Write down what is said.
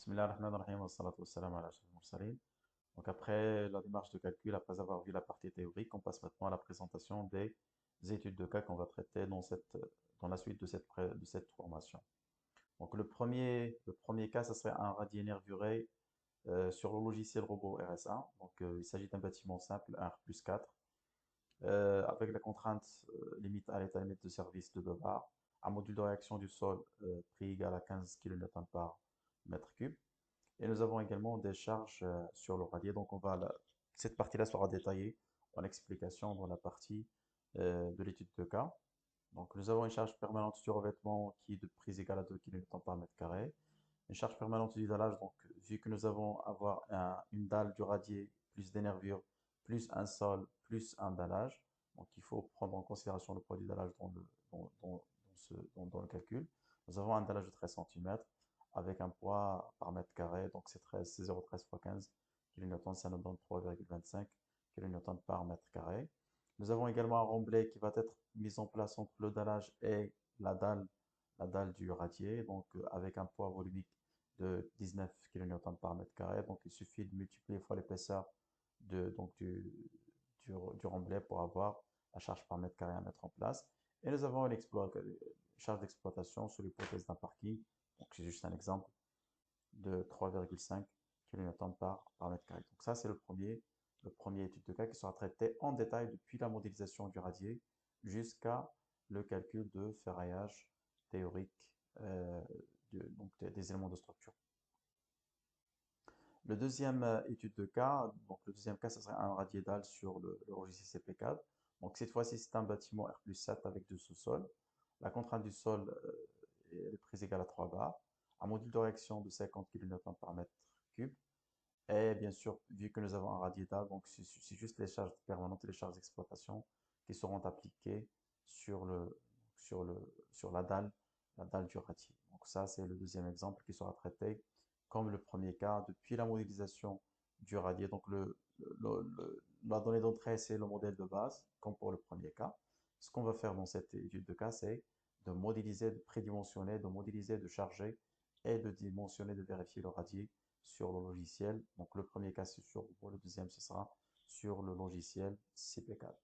Bismillah ar-Rahman ar-Rahim wa salatu wa salam ala ashrafil mursalin. Donc après la démarche de calcul, après avoir vu la partie théorique, on passe maintenant à la présentation des études de cas qu'on va traiter dans la suite de cette formation. Donc le premier cas, ce serait un radier nervuré sur le logiciel robot RSA. Donc il s'agit d'un bâtiment simple, un R plus 4, avec la contrainte limite à l'état limite de service de 2 bar, un module de réaction du sol prix égal à 15 kN par mètre cube. Et nous avons également des charges sur le radier. Donc cette partie-là sera détaillée en explication dans la partie de l'étude de cas. Donc nous avons une charge permanente du revêtement qui est de prise égale à 2 kN par mètre carré. Une charge permanente du dallage, donc vu que nous allons avoir une dalle du radier, plus des nervures, plus un sol, plus un dallage, donc il faut prendre en considération le poids du dallage dans le calcul. Nous avons un dallage de 13 cm avec un poids par mètre carré, donc c'est 0,13 fois 15 kN, ça nous donne 3,25 kN par mètre carré. Nous avons également un remblai qui va être mis en place entre le dallage et la dalle, la dalle du radier, donc avec un poids volumique de 19 kN par mètre carré. Donc il suffit de multiplier fois l'épaisseur donc du remblai pour avoir la charge par mètre carré à mettre en place. Et nous avons une charge d'exploitation sur l'hypothèse d'un parking. Donc c'est juste un exemple de 3,5 kN par mètre carré. Donc ça c'est le premier étude de cas qui sera traité en détail depuis la modélisation du radier jusqu'à le calcul de ferraillage théorique donc des éléments de structure. Le deuxième étude de cas, donc le deuxième cas, ce serait un radier dalle sur le logiciel CP4. Donc cette fois-ci, c'est un bâtiment R plus 7 avec deux sous-sols. La contrainte du sol est prise égale à 3 bars. Un module de réaction de 50 kN par mètre cube. Et bien sûr, vu que nous avons un radier dalle, donc c'est juste les charges permanentes et les charges d'exploitation qui seront appliquées sur la dalle du radier. Donc ça, c'est le deuxième exemple qui sera traité comme le premier cas depuis la modélisation du radier. Donc la donnée d'entrée, c'est le modèle de base, comme pour le premier cas. Ce qu'on va faire dans cette étude de cas, c'est de modéliser, de prédimensionner, de modéliser, de charger et de dimensionner, de vérifier le radier sur le logiciel. Donc le premier cas, c'est sur le deuxième, ce sera sur le logiciel CP4.